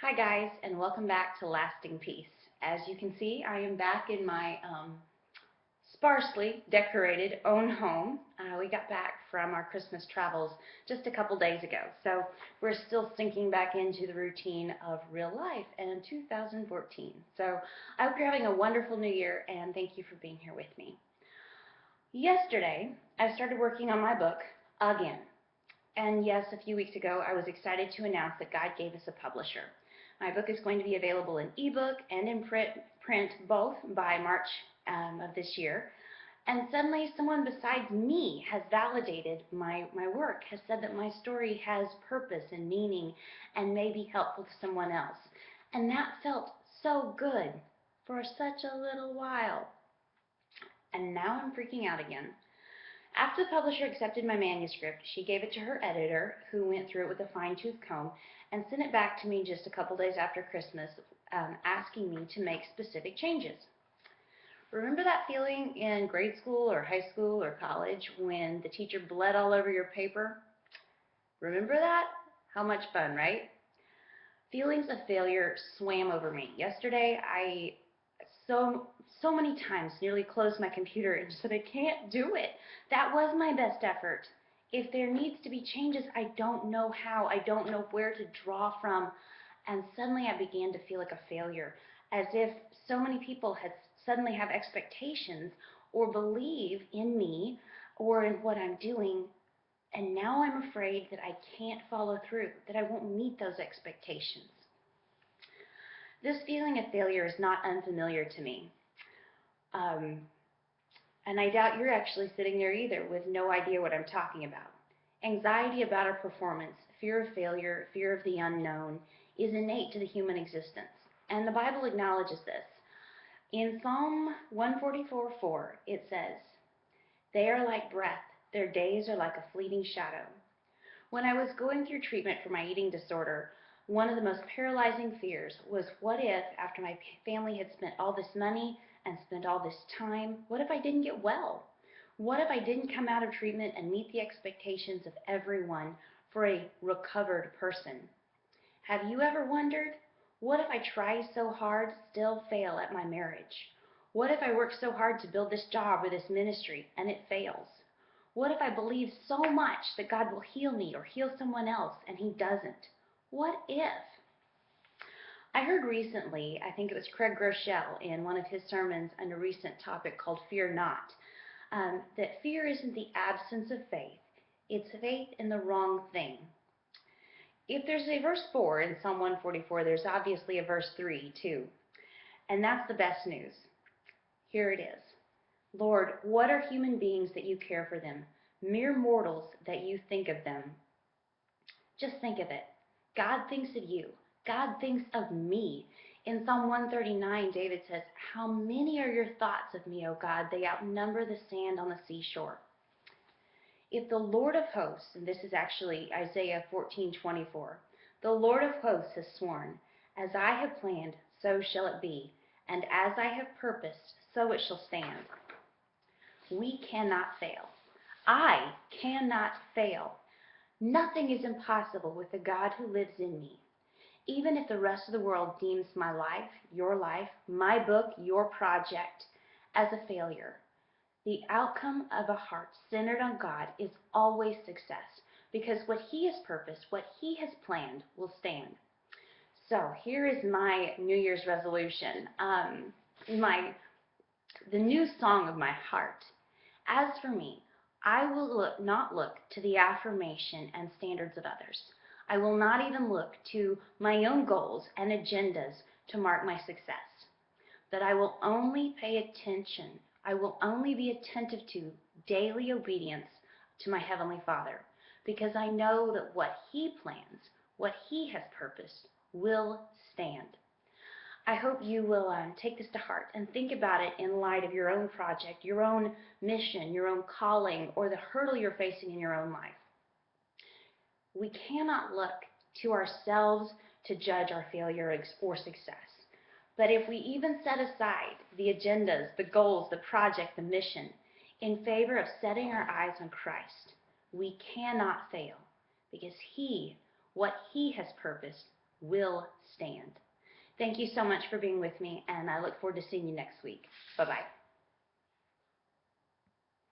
Hi guys, and welcome back to Lasting Peace. As you can see, I am back in my sparsely decorated own home. We got back from our Christmas travels just a couple days ago, so we're still sinking back into the routine of real life and 2014. So I hope you're having a wonderful new year, and thank you for being here with me. Yesterday, I started working on my book again. And yes, a few weeks ago, I was excited to announce that God gave us a publisher. My book is going to be available in ebook and in print both by March of this year. And suddenly, someone besides me has validated my work, has said that my story has purpose and meaning and may be helpful to someone else. And that felt so good for such a little while. And now I'm freaking out again. After the publisher accepted my manuscript, she gave it to her editor, who went through it with a fine-tooth comb, and sent it back to me just a couple days after Christmas, asking me to make specific changes. Remember that feeling in grade school or high school or college when the teacher bled all over your paper? Remember that? How much fun, right? Feelings of failure swam over me. Yesterday, I so many times nearly closed my computer and said, I can't do it. That was my best effort. If there needs to be changes, I don't know how. I don't know where to draw from. And suddenly I began to feel like a failure, as if so many people had suddenly have expectations or believe in me or in what I'm doing. And now I'm afraid that I can't follow through, that I won't meet those expectations. This feeling of failure is not unfamiliar to me. And I doubt you're actually sitting there either with no idea what I'm talking about. Anxiety about our performance, fear of failure, fear of the unknown is innate to the human existence. And the Bible acknowledges this. In Psalm 144:4, it says, "They are like breath, their days are like a fleeting shadow." When I was going through treatment for my eating disorder, one of the most paralyzing fears was, what if, after my family had spent all this money and spent all this time, what if I didn't get well? What if I didn't come out of treatment and meet the expectations of everyone for a recovered person? Have you ever wondered, what if I try so hard, still fail at my marriage? What if I work so hard to build this job or this ministry and it fails? What if I believe so much that God will heal me or heal someone else and he doesn't? What if? I heard recently, I think it was Craig Groeschel in one of his sermons on a recent topic called Fear Not, that fear isn't the absence of faith, it's faith in the wrong thing. If there's a verse 4 in Psalm 144, there's obviously a verse 3 too. And that's the best news. Here it is. Lord, what are human beings that you care for them? Mere mortals that you think of them. Just think of it. God thinks of you. God thinks of me. In Psalm 139, David says, "How many are your thoughts of me, O God? They outnumber the sand on the seashore." If the Lord of hosts, and this is actually Isaiah 14:24, the Lord of hosts has sworn, "As I have planned, so shall it be, and as I have purposed, so it shall stand." We cannot fail. I cannot fail. Nothing is impossible with the God who lives in me. Even if the rest of the world deems my life, my book, your project, as a failure, the outcome of a heart centered on God is always success, because what he has purposed, what he has planned, will stand. So here is my New Year's resolution, the new song of my heart. As for me, I will not look to the affirmation and standards of others. I will not even look to my own goals and agendas to mark my success. But I will only pay attention. I will only be attentive to daily obedience to my Heavenly Father, because I know that what he plans, what he has purposed, will stand. I hope you will take this to heart and think about it in light of your own project, your own mission, your own calling, or the hurdle you're facing in your own life. We cannot look to ourselves to judge our failure or success. But if we even set aside the agendas, the goals, the project, the mission, in favor of setting our eyes on Christ, we cannot fail, because what he has purposed will stand. Thank you so much for being with me, and I look forward to seeing you next week. Bye-bye.